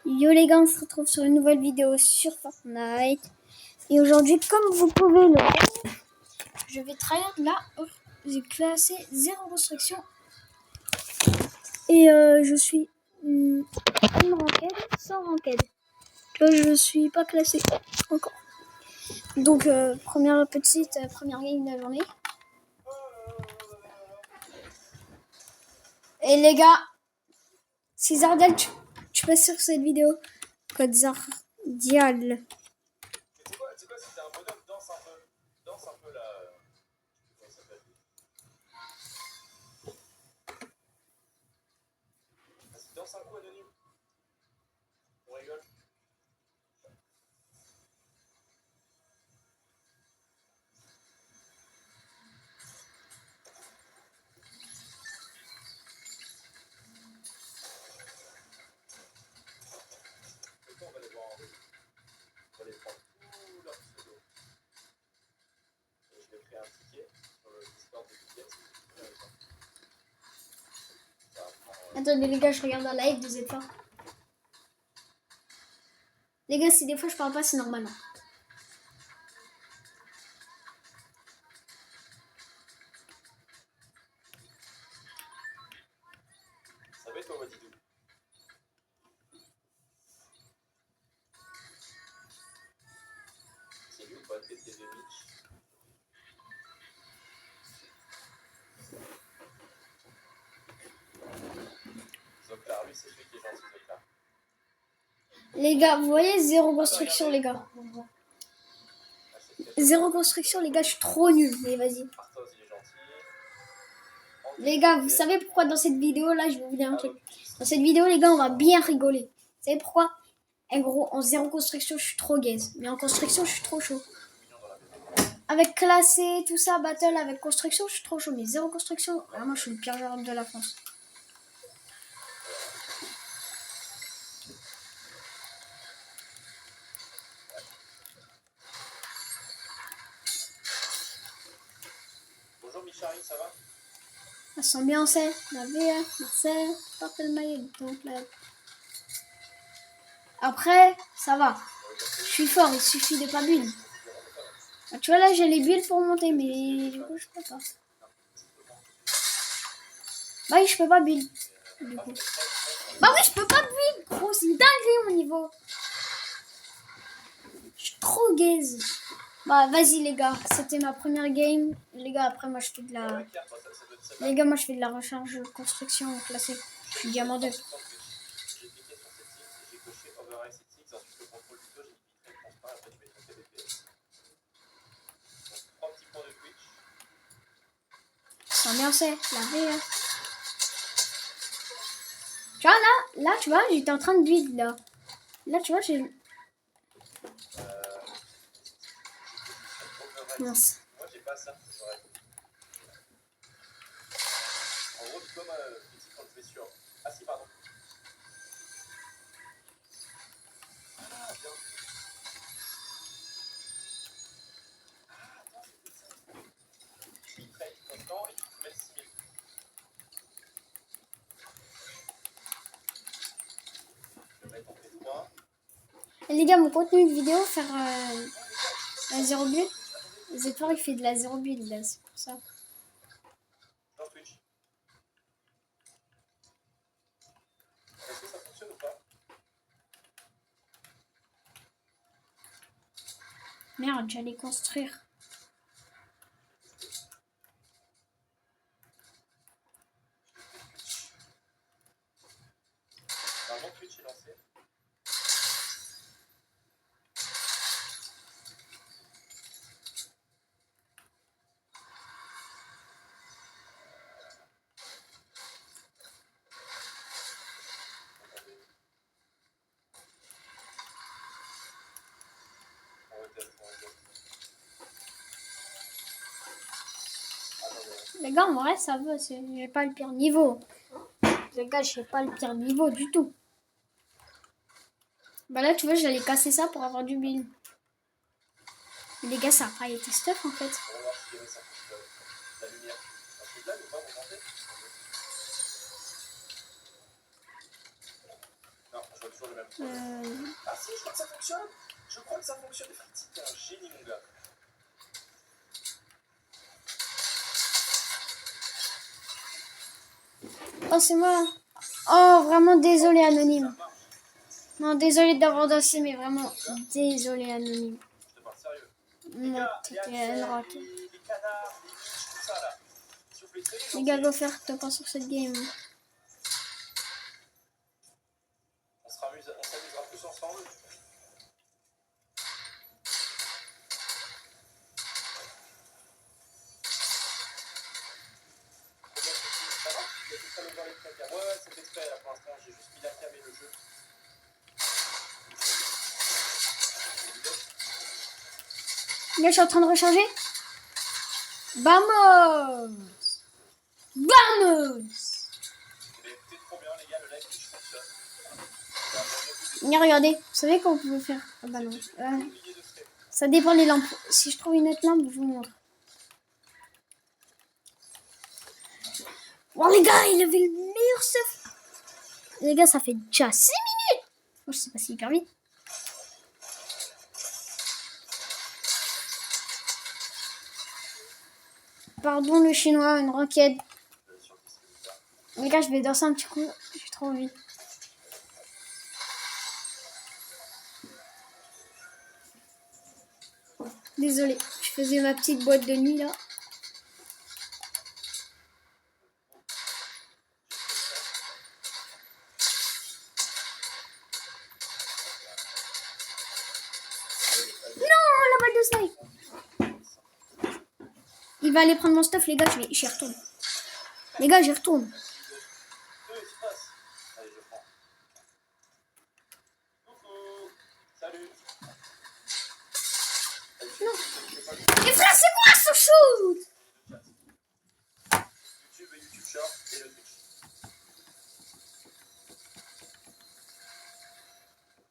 Yo les gars, on se retrouve sur une nouvelle vidéo sur Fortnite. Et aujourd'hui, comme vous pouvez le voir, je vais trahir là. J'ai classé 0 restriction. Et je suis une ranked, sans ranked. Là, je suis pas classé encore. Donc, première game de la journée. Et les gars, si Zardial, tu passes sur cette vidéo. Code Zardial. C'est quoi si t'es un bonhomme, danse un peu là. Comment ça s'appelle? Vas-y, danse un coup anonyme. On rigole. On va les voir en rue. On va les prendre tout leur pseudo. Et je vais créer un ticket sur le Discord de tickets. Attendez les gars, je regarde un live de Z4. Les gars, si des fois je parle pas, c'est normal. Ça va toi, Wadidou? C'est lui ou pas, TTV Mitch? Zoclar, lui c'est celui qui est gentil, Zoclar. Les gars, vous voyez, 0 construction, les gars. 0 construction, les gars, je suis trop nul. Mais vas-y. Arthos, il est gentil. Les gars, vous savez pourquoi dans cette vidéo, là, je vais vous dire un truc. Dans cette vidéo, les gars, on va bien rigoler. Vous savez pourquoi? En gros, en 0 construction, je suis trop gaze. Mais en construction, je suis trop chaud. Avec classé, tout ça, battle, avec construction, je suis trop chaud. Mais 0 construction, vraiment, je suis le pire joueur de la France. Bonjour Michari, ça va? La s'ambiance, la VA, Marcel, porte le maillot, donc là. Après, ça va. Je suis fort, il suffit de pas bulle. Ah, tu vois là, j'ai les bulles pour monter, mais du coup, je peux pas. Bah oui, je peux pas bulle. Du coup. Bah oui, je peux pas bulle, gros, c'est une dinguerie mon niveau. Je suis trop gaze. Bah vas-y les gars, c'était ma première game. Les gars, après moi je fais de la... Les gars, moi je fais de la recharge construction classée. Je suis diamant 2. J'ai cliqué sur settings et j'ai coché override settings, ensuite le contrôle du dos, j'ai mis très transparent, après tu mets ton TBPS. Donc 3 petits points de Twitch. Ça bien c'est, la VA. Tu vois là, tu vois, j'étais en train de build là. Là, tu vois, j'ai... Mince. Moi j'ai pas ça. En gros, comme petit quand je vais sur. Ah si, pardon. Ah, bien. Ah, attends, c'était ça. Tu mets trade constant et tu peux mettre 6000. Je vais mettre en P3. Et les gars, mon contenu de vidéo, faire la 0 build. Z4 il fait de la 0 build là, c'est pour ça. Dans Twitch. Est-ce que ça fonctionne ou pas? Merde, j'allais construire. Normalement, Twitch est lancé. Les gars, en vrai, ça va, j'ai pas le pire niveau. Les gars, j'ai pas le pire niveau du tout. Bah là, tu vois, j'allais casser ça pour avoir du build. Mais les gars, ça a pas été stuff en fait. On va voir si ça fonctionne. La lumière. Un truc là ou pas, vous montez? Non, je vois toujours le même problème. Ah si, je crois que ça fonctionne. Je crois que ça fonctionne. Fritzy, t'es un génie, mon gars. Oh, c'est moi. Oh, vraiment désolé, Anonyme. Non, désolé d'avoir dansé, mais vraiment désolé, Anonyme. Je te parle sérieux. Non, c'était une rock. Les canards, les biches, tout ça là. S'il vous plaît, Les gars, go faire top 1 sur cette game. on s'amusera plus ensemble. Ça va? Il y a tout ça dans les placards. Ouais, c'est exprès là pour l'instant. J'ai juste mis la cam et le jeu. Là, je suis en train de recharger. Vamos! Vamos! Mais écoutez, trop bien les gars, le live Twitch fonctionne. Venez, regardez. Vous savez qu'on peut faire? Ah bah non. Ça dépend des lampes. Si je trouve une autre lampe, je vous montre. Oh les gars, il avait le meilleur stuff. Les gars, ça fait déjà 6 minutes. Moi, je sais pas si hyper vite. Pardon le chinois, une requête. Les gars, je vais danser un petit coup. J'ai trop envie. Désolée, je faisais ma petite boîte de nuit là. Non, la balle de snipe. Il va aller prendre mon stuff, les gars, j'y retourne. Les gars, j'y retourne. Allez, je prends. Coucou. Salut. Non. Mais frère, c'est quoi ce shoot? YouTube et YouTube Short et le Twitch.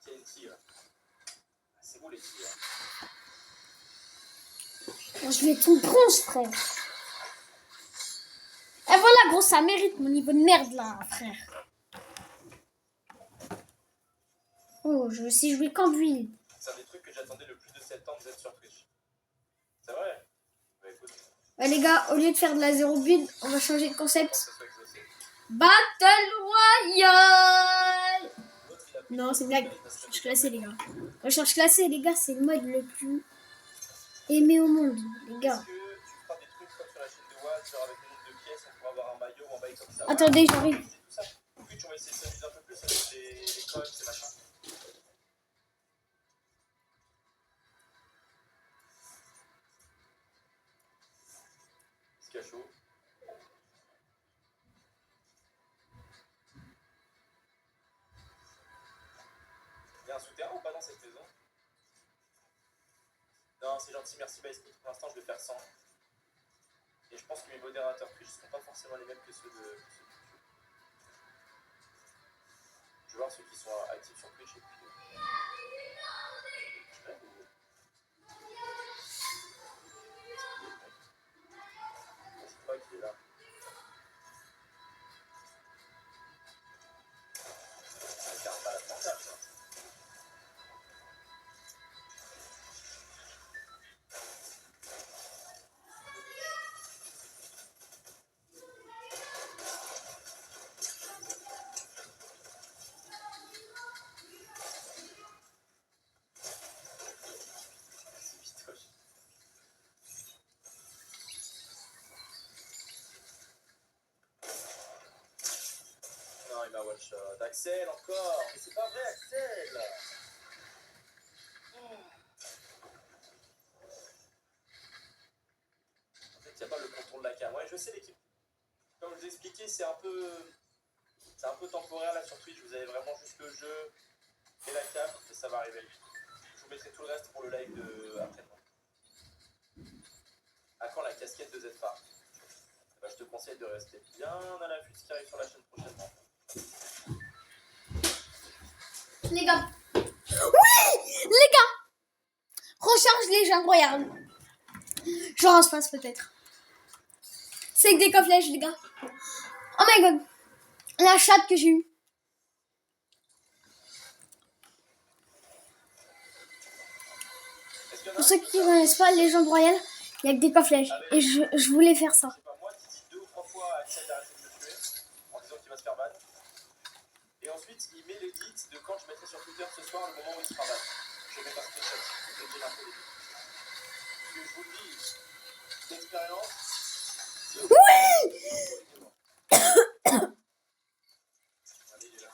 TNT là. C'est beau les tirs. Je vais tout bronze, frère. Et voilà, gros, ça mérite mon niveau de merde là, frère. Oh, je sais jouer qu'en d'huile. C'est un des trucs que j'attendais le plus de 7 ans de Z sur Twitch. C'est vrai? Bah écoute. Ouais, les gars, au lieu de faire de la zéro build, on va changer de concept. Ça soit exaucé. Battle Royale. Non, c'est blague. Recherche classée, les gars. Recherche classée, les gars, c'est le mode le plus aimé au monde, les gars. Est-ce que tu feras des trucs comme sur la chaîne de Watt, genre avec le nombre de pièces, on pourra avoir un maillot ou un bail comme ça? Attendez, j'arrive. Tout ça. Oui, tu vas essayer de s'amuser un peu plus avec les codes, ces machins. Ce qu'il y a chaud. Il y a un souterrain ou pas dans cette maison? Non, c'est gentil, merci Baïski. Pour l'instant, je vais faire 100. Et je pense que mes modérateurs Twitch ne seront pas forcément les mêmes que ceux de YouTube. Je vais voir ceux qui sont actifs sur Twitch et puis. Je rêve ou. Je sais pas qui est là. Ça regarde pas la portable, ça. C'est vitoche. Non, il m'a one shot. Axel, encore. Mais c'est pas vrai, Axel. En fait, il n'y a pas le contour de la cam. Ouais, je sais l'équipe. Comme je vous ai expliqué, c'est un peu temporaire là sur Twitch. Vous avez vraiment juste le jeu et la cam et ça va arriver vite. Je vous mettrai tout le reste pour le live de après-demain. À quand la casquette de ZFA? Bah, je te conseille de rester bien à l'affût de ce qui arrive sur la chaîne prochainement. Les gars. Oui, les gars. Recharge les gens, regarde. Genre en space peut-être. C'est que des cofflèches, les gars. Oh my god. La chatte que j'ai eue. Pour ceux qui ne connaissent pas, Légende Royale, il n'y a que des coffres-flèches. Et je voulais faire ça. Je sais pas, moi, qui dit 2 ou 3 fois à Axel d'arrêter de me tuer en disant qu'il va se faire ban. Et ensuite, il met l'édit de quand je mettrai sur Twitter ce soir le moment où il sera ban. Je mets par screenshot. Je vais dire un peu les buts. Parce que je vous le dis, d'expérience. Oui! Allez, il est là.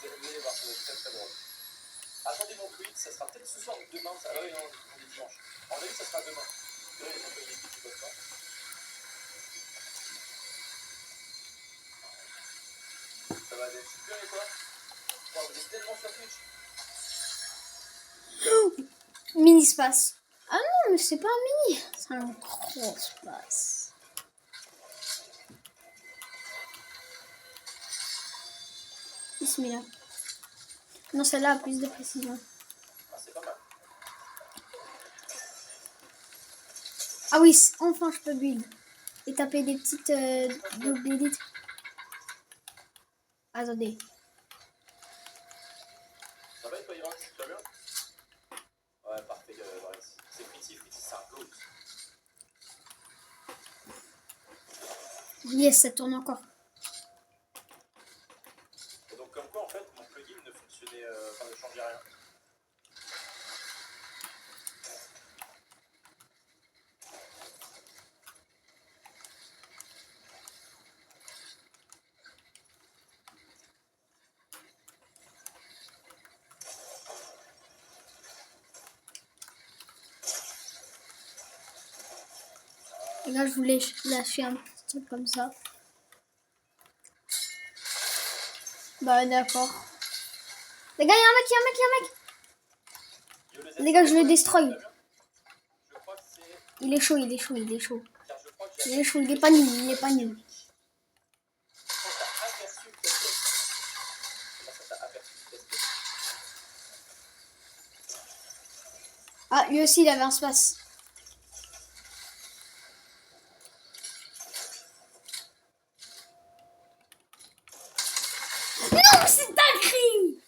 Vous allez voir, ça va être très très drôle. Attendez mon tweet, ça sera peut-être ce soir ou demain. Ah oui, non, on est dimanche. En avis, ça sera demain. Demain, il y a pas une équipe qui bosse pas. Ça va être super et quoi? Wow, vous êtes tellement sur Twitch. Mini-space. Ah non, mais c'est pas un mini. C'est un gros space. Bismillah. Non, celle-là a plus de précision. Ah, c'est pas mal. Ah oui, enfin je peux build. Et taper des petites double. Attendez. Ça va et toi, Ivan? Tu vas bien? Ouais, parfait, Lorenz. C'est Fritzy, c'est un goat. Yes, ça tourne encore. Et donc, comme quoi, en fait, mon plugin ne fonctionnait, enfin, ne changeait rien. Et là, je voulais lâcher un petit truc comme ça. Bah, d'accord. Les gars, il y a un mec, il y a un mec, il y a un mec. Yo, Les gars, je le destroy. Je crois que c'est. Il est chaud, il est chaud, il est chaud. Car je crois que j'ai. Il est chaud, il est pas nul, il est pas nul. Quand t'as aperçu le test. Comment ça t'as aperçu le test? Ah, lui aussi, il avait un space. Non, c'est dinguerie!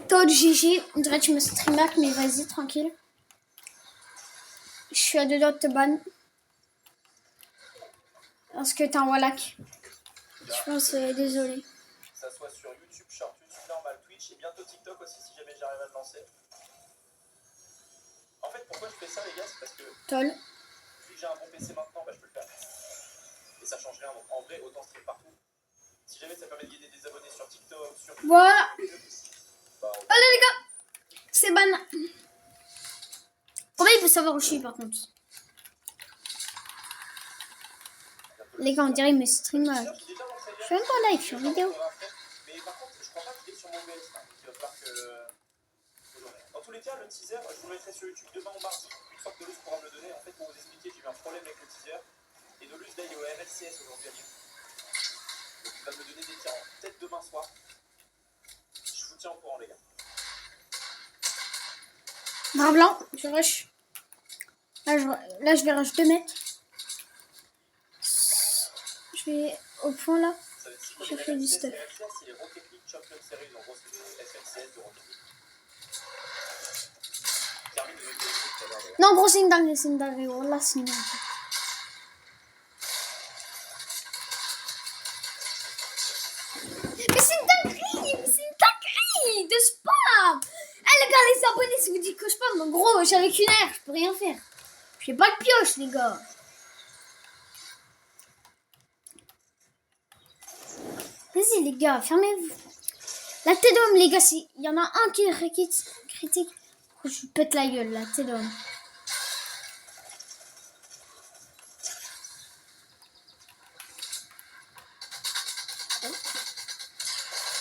Toad GG, on dirait que tu me streamer, mais vas-y, tranquille. Je suis à deux doigts de te ban. Parce que t'es un wallach. Je pense, désolé. Que ça soit sur YouTube Short, YouTube normal, Twitch et bientôt TikTok aussi si jamais j'arrive à le lancer. En fait, pourquoi je fais ça, les gars? C'est parce que Tol. vu que j'ai un bon PC maintenant, bah, je peux le faire. Et ça change rien. Donc en vrai, autant stream partout. Si jamais ça permet de gagner des abonnés sur TikTok, sur Voilà. bah, Allez, les gars. C'est ban. Comment il peut savoir où je suis, par contre? Les gars, on dirait mes streams. Je suis même pas live, je suis en vidéo. Mais par contre, je crois pas qu'il est sur mon OBS. Hein, donc il va falloir que. Dans tous les cas, le teaser, je vous le mettrai sur YouTube demain ou mardi. Une fois que Dolus pourra me le donner. En fait, pour vous expliquer, j'ai eu un problème avec le teaser. Et Dolus, là, il est au RLCS aujourd'hui à Lyon. Donc il va me le donner des tirs peut-être demain soir. Je vous tiens au courant, les gars. Bras blanc, je rush. Là, je vais rush 2 mecs. Je vais au point là. Ça va être si Je fais du stuff. RLCS, c'est les Rocket League Champion Series. En gros, c'est le FNCS de Rocket League. Termine de tout à l'heure, d'ailleurs. Non, gros, c'est une dinguerie. Oh là, c'est une dinguerie. Mais c'est une dinguerie de spam. Eh les gars, les abonnés, si vous dites que je spam, mais gros, j'ai avec une air, je peux rien faire. J'ai pas de pioche, les gars. Vas-y, les gars, fermez-vous. La tête d'homme, les gars, il y en a un qui est critique. Je lui pète la gueule, la tête d'homme.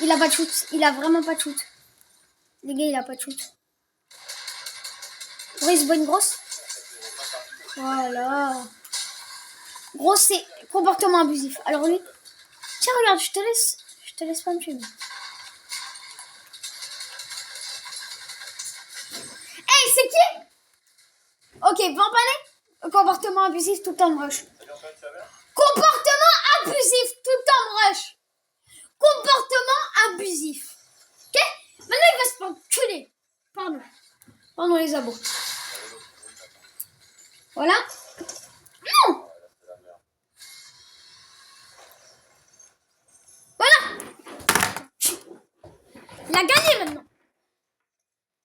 Il a pas de shoot. Il a vraiment pas de shoot. Les gars, il a pas de shoot. Gros, il se boit une grosse. Voilà. Gros, c'est comportement abusif. Alors lui... Tiens, regarde, je te laisse pas me tuer. Hey, c'est qui? Ok, Vampané. Comportement abusif tout le temps de rush. Salut Antoine, tu vas bien? Comportement abusif tout le temps de rush. Comportement les abos. Allez, l'autre, oui, maintenant. Voilà. Ouais, là, c'est la merde. Il a gagné maintenant.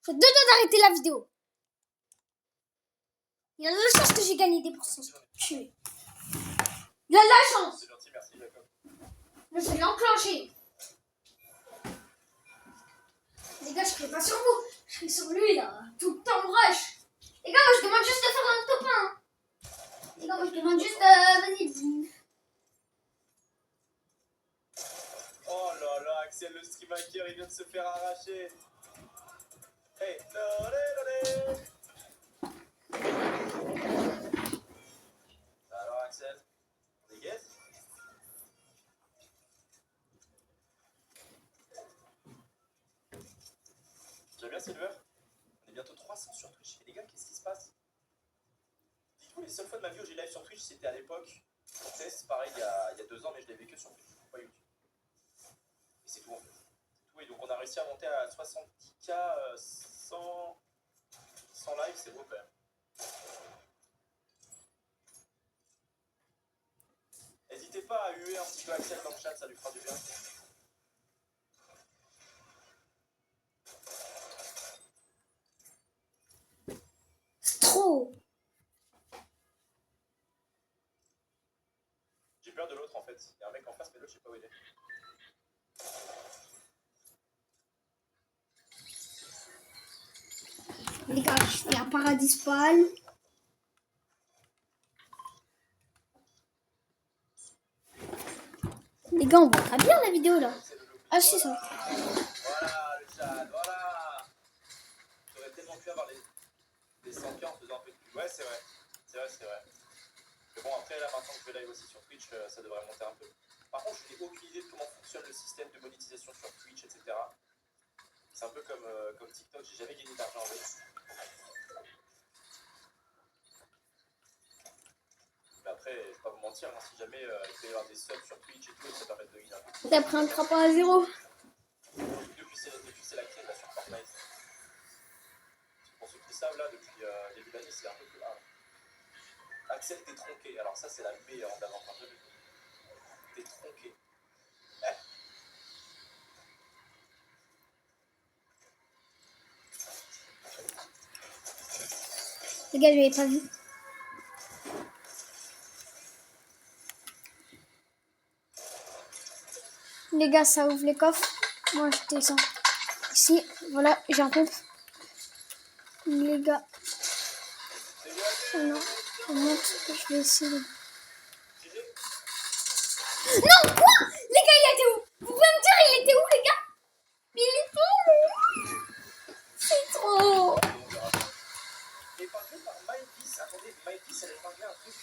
J'ai 2 doigts d'arrêter la vidéo. Il a de la chance que j'ai gagné des pourcents. Tué. Il a de la chance. C'est gentil, merci Jacob. Je l'ai enclenché. Les gars, je serai pas sur vous. Je serai sur lui là. Tout le temps rush. Les gars, moi, je demande juste de faire un top 1. Les gars, moi, je demande juste vas-y. Oh là là, Axel le stream hacker, il vient de se faire arracher. Hey, lolé. Alors Axel, on est guess? J'aime bien Silver. On est bientôt 300 sur Twitch. Et les gars, qu'est-ce qui se passe? Dites-vous, les seules fois de ma vie où j'ai live sur Twitch, c'était à l'époque. C'est pareil, il y a 2 ans, mais je l'ai vécu sur Twitch, pas YouTube. Et c'est tout en fait. C'est tout. Et donc on a réussi à monter à 70K sans live, c'est beau quand même. N'hésitez pas à huer un petit peu Axel dans le chat, ça lui fera du bien. C'est trop. J'ai peur de l'autre en fait. Il y a un mec en face, mais l'autre, je sais pas où il est. Les gars, je fais un paradis spawn. Les gars, on voit très bien la vidéo là. Ah, c'est ça. Voilà le chat, voilà. J'aurais tellement pu avoir les 100K en faisant un peu de pub. Ouais, c'est vrai. C'est vrai. Mais bon, après, là, maintenant que je vais live aussi sur Twitch, ça devrait monter un peu. Par contre, je n'ai aucune idée de comment fonctionne le système de monétisation sur Twitch, etc. C'est un peu comme TikTok, j'ai jamais gagné d'argent avec. Mais après, je vais pas vous mentir, hein, si jamais il peut y avoir des subs sur Twitch et tout, ça permet de gagner un peu. T'as pris un crapaud à 0. Depuis c'est la clé là sur Fortnite. Pour ceux qui savent, là, depuis le début de l'année, c'est un peu plus hard. Axel, t'es tronqué. Alors ça, c'est la meilleure d'avantage de vie. T'es tronqué. Les gars, je l'avais pas vu. Les gars, ça ouvre les coffres. Moi, je descends. Ici, voilà, j'ai un pompe. Les gars. Oh non, on monte. Je vais essayer. Non, quoi? Les gars, il était où? Vous pouvez me dire, il était où, les gars? Mais il était où? C'est trop. Épinglé par Maëvis. Attendez, Maëvis, elle a épinglé un truc.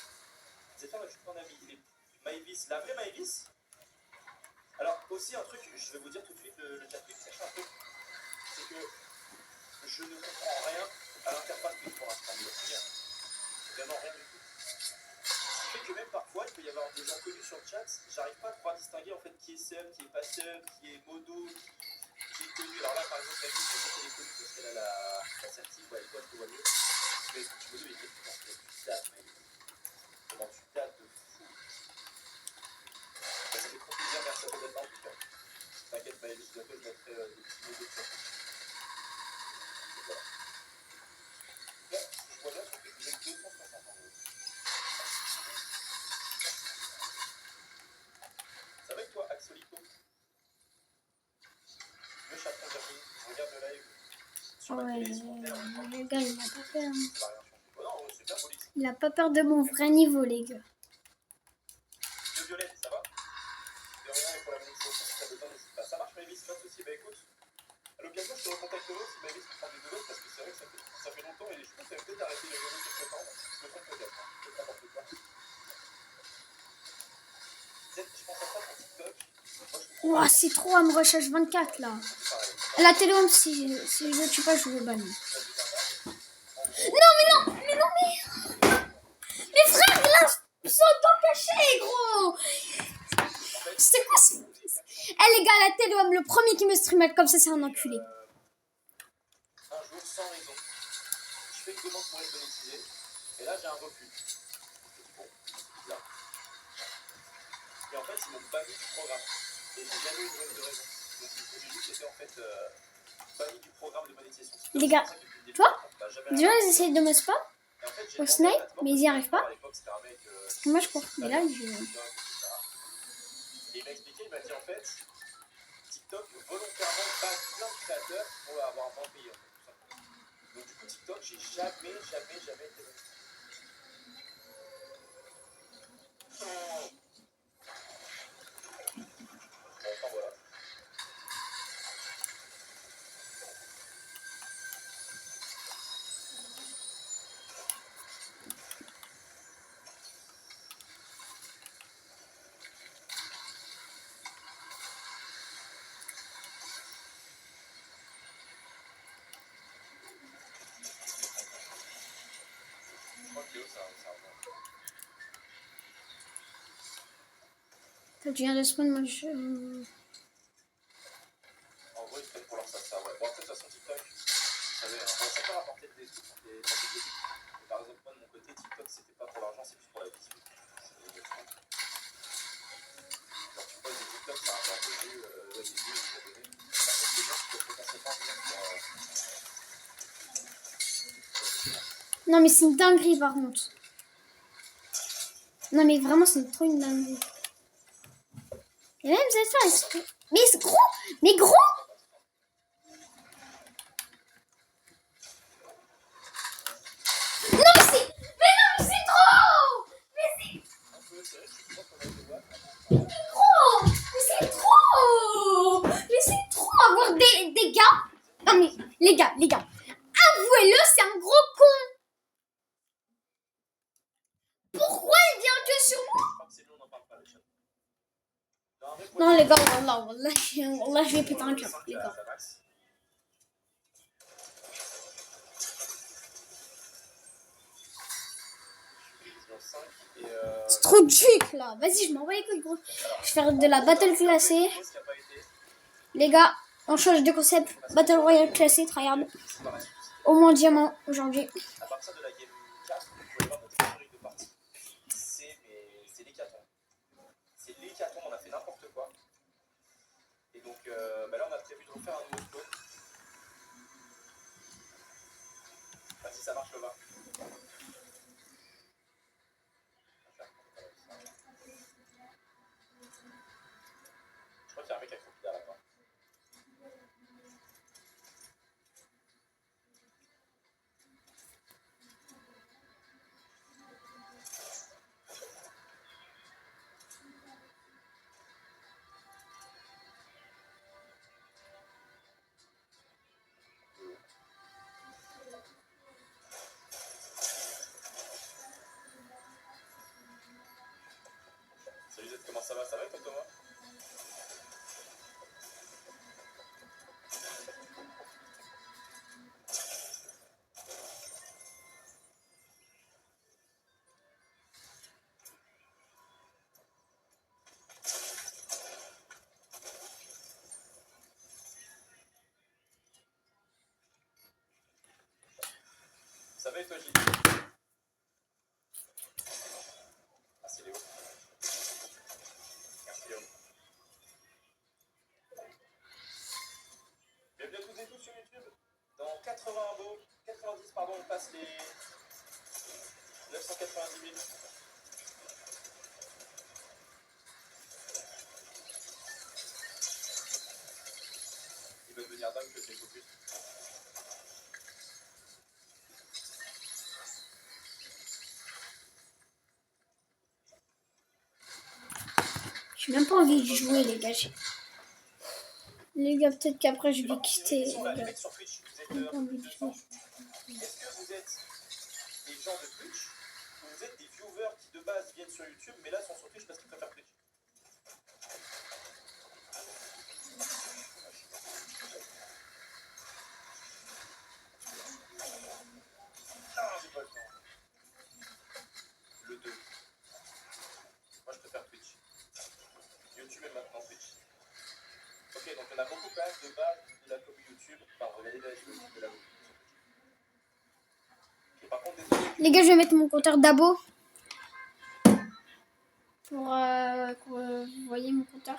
Zéphane, je suis ton ami. Maëvis, la vraie Maëvis. Alors, aussi un truc, je vais vous dire tout de suite, le chat Twitch, sachez un truc. C'est que je ne comprends rien à l'interface Twitch pour l'instant. Rien. Vraiment rien du tout. Ce qui fait que même parfois, il peut y avoir des gens connus sur le chat, j'arrive pas à pouvoir distinguer en fait qui est sub, qui est pas sub, qui est modo, qui est connu. Alors là, par exemple, Maëvis, je sais qu'elle est connue parce qu'elle a la certif, ouais, toi, je te vois mieux. Mais tu modo, il est quelque chose. Tu dates, Maëvis. Comment tu dates de fou. Ça fait trop plaisir, merci à toi d'être là en tout cas. T'inquiète, Maëvis, bientôt je mettrai des petits mots sur ça. Voilà. Là, je vois bien sur que vous êtes 260 en gros. Ça va avec toi, Axolico? Le chaperon Germine, je regarde le live sur ma Ouais, télé, sur mon téléphone. le gars, il a pas peur. Ça va rien changer. Oh non, c'est bien poli. Il a pas peur de mon vrai niveau, les gars. Le violet, ça va? De rien et pour la monétisation, si t'as besoin, n'hésite pas. Ça marche, Maëvis, pas de soucis. Bah écoute, à l'occasion, je te recontacterai si Maëvis peut prendre des vélos parce que c'est vrai que ça fait longtemps et je pense qu'elle va peut-être arrêter les vélos quelque temps. Je me trompe peut-être, hein. Peut-être n'importe quoi. Je pense à ça pour TikTok. Moi, Ouah, c'est trop, elle me recherche 24 là. pareil. La télé, si je le tue pas, je le bannis. Non, mais non, mais non, mais. Mais frère, là, ils sont dans caché, gros. C'est quoi ça? Eh les gars, la télé, le premier qui me streamait comme ça, c'est un enculé. Un jour sans raison. me demande comment être monétisé. Et là, j'ai un refus. Je dis bon, là. Et en fait, ils m'ont banni du programme. Et j'ai jamais eu de raison. Donc, du coup, j'ai juste été en fait banni du programme de monétisation. Les gars, toi, déjà, ils essayent de me spam au snipe, mais ils y arrivent pas. Parce que moi, je cours. Mais là, je... Et il m'a expliqué, il m'a dit en fait, TikTok volontairement banne plein de créateurs pour avoir un bon payé. En fait, tout simplement. Donc du coup, TikTok, j'ai jamais été bon. Bon, enfin voilà. Je crois que Léo, ça va. Toi, tu viens de spawn, moi, je... En gros, ils prennent pour leur ça, ouais. Bon, après, de toute façon, TikTok, vous savez, bon, ça peut rapporter des sous pour des pratiques. Mais par exemple, moi, de mon côté, TikTok, c'était pas pour l'argent, c'est plus pour la visibilité. Genre, tu poses des TikTok, ça rapporte des vues, des abonnés. Par contre, les gens qui peuvent potentiellement venir Non, mais c'est une dinguerie, par contre. Non, mais vraiment, c'est trop une dinguerie. Et même cette fois, mais c'est gros! Mais gros! Non, mais c'est... Mais non, mais c'est trop! Mais c'est trop! Mais c'est trop! Mais c'est trop avoir des gars! Non, mais les gars, avouez-le, c'est un gros con! Pourquoi il vient que sur moi? Non, les gars, wallah, je vais péter un câble, les gars. C'est trop de juc là. Vas-y, je m'envoie les couilles, gros. Je vais faire de la battle classée. Les gars, on change de concept. Battle royale classée, tryhard. Au moins diamant aujourd'hui. À partir de la game 4, vous pouvez voir notre historique de partie. C'est l'hécatombe. C'est l'hécatombe, on a fait n'importe quoi. Et donc là, on a prévu de refaire un nouveau spawn. Enfin, si ça marche, le va. Je crois qu'il y a un mec accroupi derrière là-bas. Salut Z, comment ça va? Ça va toi, Thomas? Ça va et toi, Gilles? Ah, c'est Léo. Merci, Léo. Bienvenue à toutes et tous sur YouTube. Dans 90, pardon, on passe les 990 000. Il va devenir dingue que c'est focus. J'ai même pas envie de jouer, les gars. Les gars, peut-être qu'après je vais quitter. Les mecs sur Twitch, vous êtes plus de 200. Est-ce que vous êtes des gens de Twitch ou vous êtes des viewers qui de base viennent sur YouTube mais là sont sur Twitch parce qu'ils préfèrent Twitch? Non, j'ai pas le temps. Le 2. Moi je préfère Twitch. YouTube est maintenant Twitch. Ok, donc on a beaucoup quand même de base de la commu YouTube. Enfin, regardez la vidéo de la commu. Les gars, je vais mettre mon compteur d'abo. Pour vous voyez mon compteur.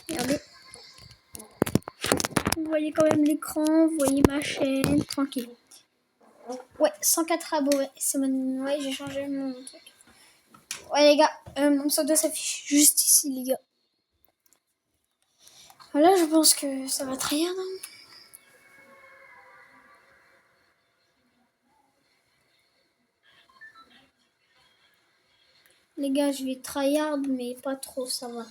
Regardez. Vous voyez quand même l'écran, vous voyez ma chaîne, tranquille. Ouais, 104 abos, ouais. Ouais, j'ai changé mon truc. Ouais, les gars, mon pseudo s'affiche juste ici, les gars. Voilà, je pense que ça va tryhard. Hein. Les gars, je vais tryhard, mais pas trop, ça va.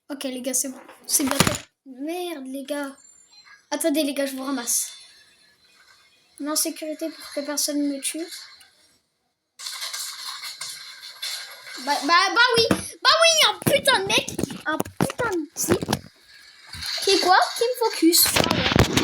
Ok, les gars, c'est bon. C'est bientôt. Merde, les gars. Attendez, les gars, je vous ramasse. En sécurité pour que personne me tue. Bah oui. Bah oui, un putain de mec. Un putain de type. Qui est quoi? Qui me focus. Ah ouais.